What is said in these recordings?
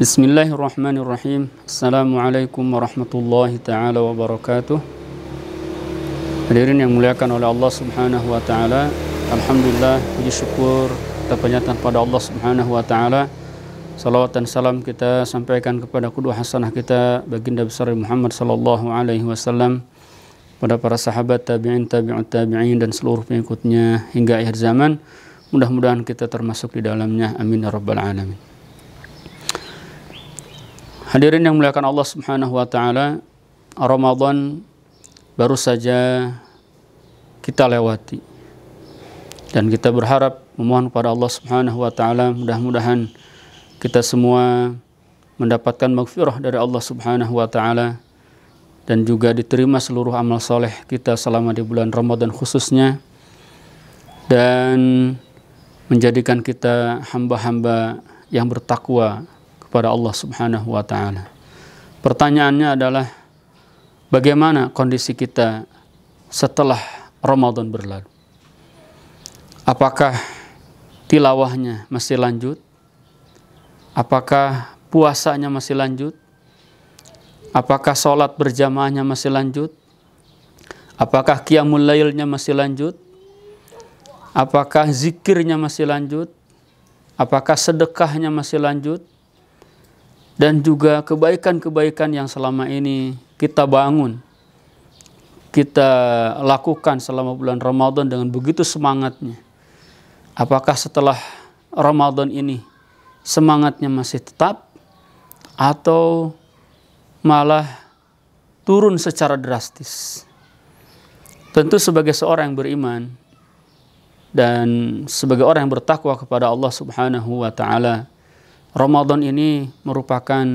Bismillahirrahmanirrahim. Assalamualaikum warahmatullahi ta'ala wabarakatuh. Hadirin yang muliakan oleh Allah subhanahu wa ta'ala, alhamdulillah, puji syukur kita panjatkan pada Allah subhanahu wa ta'ala. Salawat dan salam kita sampaikan kepada qudwah hasanah kita baginda besar Muhammad sallallahu alaihi wasallam, pada para sahabat, tabi'in, tabi'ut tabi'in, dan seluruh pengikutnya hingga akhir zaman. Mudah-mudahan kita termasuk di dalamnya, amin ya rabbal alamin. Hadirin yang muliakan Allah subhanahu wa ta'ala, Ramadan baru saja kita lewati, dan kita berharap memohon kepada Allah subhanahu wa ta'ala, mudah-mudahan kita semua mendapatkan maghfirah dari Allah subhanahu wa ta'ala, dan juga diterima seluruh amal soleh kita selama di bulan Ramadan khususnya, dan menjadikan kita hamba-hamba yang bertakwa kepada Allah subhanahu wa ta'ala. Pertanyaannya adalah, bagaimana kondisi kita setelah Ramadan berlalu? Apakah tilawahnya masih lanjut? Apakah puasanya masih lanjut? Apakah sholat berjamaahnya masih lanjut? Apakah qiyamul lailnya masih lanjut? Apakah zikirnya masih lanjut? Apakah sedekahnya masih lanjut? Dan juga kebaikan-kebaikan yang selama ini kita bangun, kita lakukan selama bulan Ramadan dengan begitu semangatnya. Apakah setelah Ramadan ini semangatnya masih tetap, atau malah turun secara drastis? Tentu sebagai seorang yang beriman dan sebagai orang yang bertakwa kepada Allah subhanahu wa ta'ala, Ramadan ini merupakan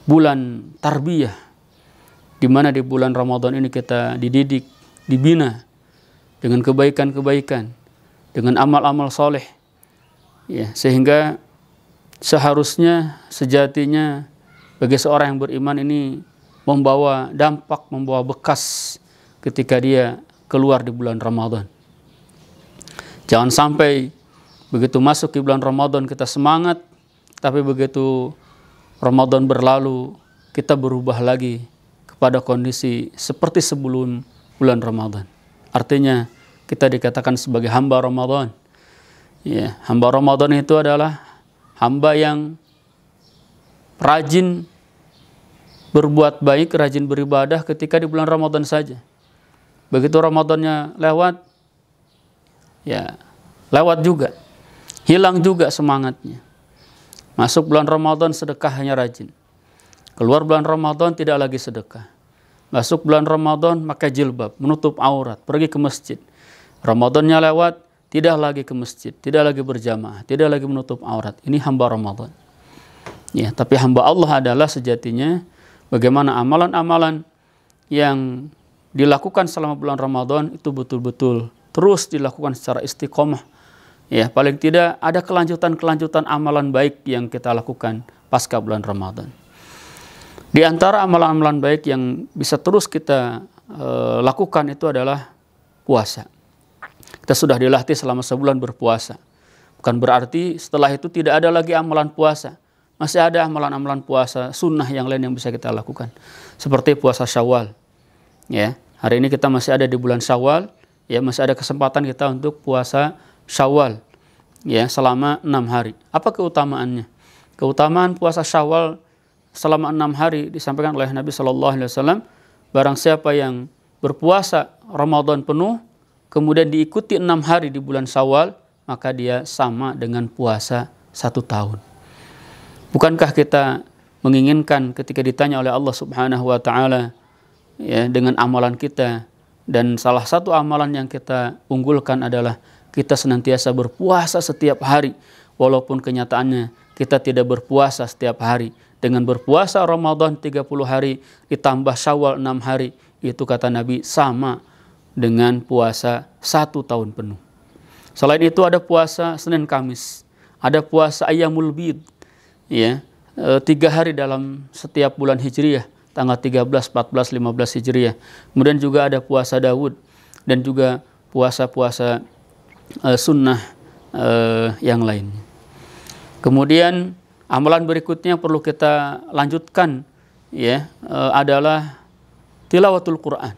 bulan tarbiyah, di mana di bulan Ramadan ini kita dididik, dibina dengan kebaikan-kebaikan, dengan amal-amal soleh, ya, sehingga seharusnya, sejatinya, bagi seorang yang beriman ini membawa dampak, membawa bekas ketika dia keluar di bulan Ramadan. Jangan sampai begitu masuk di bulan Ramadan kita semangat, tapi begitu Ramadan berlalu kita berubah lagi kepada kondisi seperti sebelum bulan Ramadan. Artinya kita dikatakan sebagai hamba Ramadan. Ya, hamba Ramadan itu adalah hamba yang rajin berbuat baik, rajin beribadah ketika di bulan Ramadan saja. Begitu Ramadannya lewat, ya lewat juga, hilang juga semangatnya. Masuk bulan Ramadan sedekahnya rajin, keluar bulan Ramadan tidak lagi sedekah. Masuk bulan Ramadan pakai jilbab, menutup aurat, pergi ke masjid. Ramadannya lewat, tidak lagi ke masjid, tidak lagi berjamaah, tidak lagi menutup aurat. Ini hamba Ramadan. Ya, tapi hamba Allah adalah sejatinya bagaimana amalan-amalan yang dilakukan selama bulan Ramadan itu betul-betul terus dilakukan secara istiqomah. Ya, paling tidak ada kelanjutan-kelanjutan amalan baik yang kita lakukan pasca bulan Ramadan. Di antara amalan-amalan baik yang bisa terus kita lakukan itu adalah puasa. Kita sudah dilatih selama sebulan berpuasa. Bukan berarti setelah itu tidak ada lagi amalan puasa. Masih ada amalan-amalan puasa sunnah yang lain yang bisa kita lakukan. Seperti puasa Syawal. Ya, hari ini kita masih ada di bulan Syawal. Ya, masih ada kesempatan kita untuk puasa Syawal, ya, selama 6 hari. Apa keutamaannya? Keutamaan puasa Syawal selama 6 hari disampaikan oleh Nabi Shallallahu Alaihi Wasallam. Barang siapa yang berpuasa Ramadan penuh, kemudian diikuti 6 hari di bulan Syawal, maka dia sama dengan puasa 1 tahun. Bukankah kita menginginkan ketika ditanya oleh Allah Subhanahu Wa Taala, ya, dengan amalan kita, dan salah satu amalan yang kita unggulkan adalah kita senantiasa berpuasa setiap hari, walaupun kenyataannya kita tidak berpuasa setiap hari. Dengan berpuasa Ramadan 30 hari ditambah Syawal 6 hari, itu kata Nabi sama dengan puasa 1 tahun penuh. Selain itu ada puasa Senin Kamis, ada puasa Ayyamul Bid, ya, 3 hari dalam setiap bulan Hijriyah, tanggal 13, 14, 15 Hijriyah. Kemudian juga ada puasa Daud, dan juga puasa-puasa sunnah yang lainnya. Kemudian Amalan berikutnya perlu kita lanjutkan ya, adalah tilawatul Quran.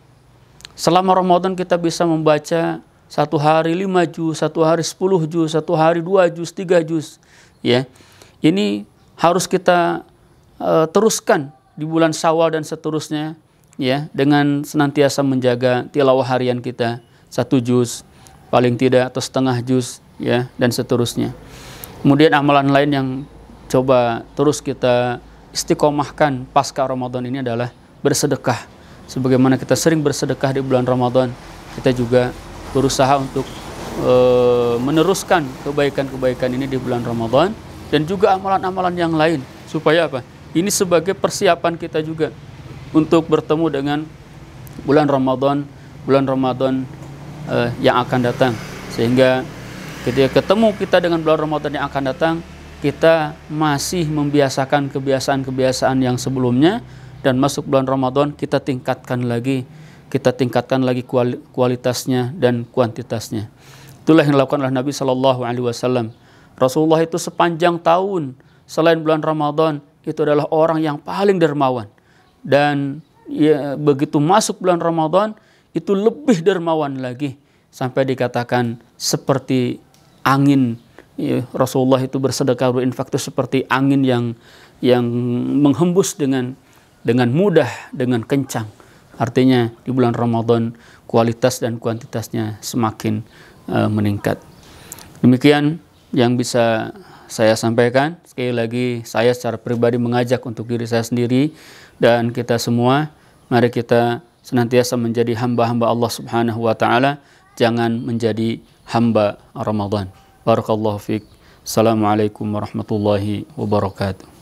Selama Ramadan kita bisa membaca satu hari 5 juz, satu hari 10 juz, satu hari 2 juz, 3 juz. Ya, ini harus kita teruskan di bulan Syawal dan seterusnya, ya, dengan senantiasa menjaga tilawah harian kita 1 juz paling tidak atau setengah juz, ya, dan seterusnya. Kemudian amalan lain yang coba terus kita istiqomahkan pasca Ramadan ini adalah bersedekah. Sebagaimana kita sering bersedekah di bulan Ramadan, kita juga berusaha untuk meneruskan kebaikan-kebaikan ini di bulan Ramadan, dan juga amalan-amalan yang lain. Supaya apa? Ini sebagai persiapan kita juga untuk bertemu dengan bulan Ramadan yang akan datang. Sehingga ketika ketemu kita dengan bulan Ramadan yang akan datang, kita masih membiasakan kebiasaan-kebiasaan yang sebelumnya, dan masuk bulan Ramadan kita tingkatkan lagi kualitasnya dan kuantitasnya. Itulah yang dilakukan oleh Nabi Shallallahu Alaihi Wasallam. Rasulullah itu sepanjang tahun selain bulan Ramadan itu adalah orang yang paling dermawan, dan ya, begitu masuk bulan Ramadan itu lebih dermawan lagi, sampai dikatakan seperti angin. Ya, Rasulullah itu bersedekah, berinfak itu seperti angin yang menghembus dengan mudah, dengan kencang. Artinya di bulan Ramadan kualitas dan kuantitasnya semakin meningkat. Demikian yang bisa saya sampaikan. Sekali lagi saya secara pribadi mengajak untuk diri saya sendiri dan kita semua, mari kita senantiasa menjadi hamba-hamba Allah Subhanahu wa taala, jangan menjadi hamba Ramadan. Barakallahu fiik. Assalamualaikum warahmatullahi wabarakatuh.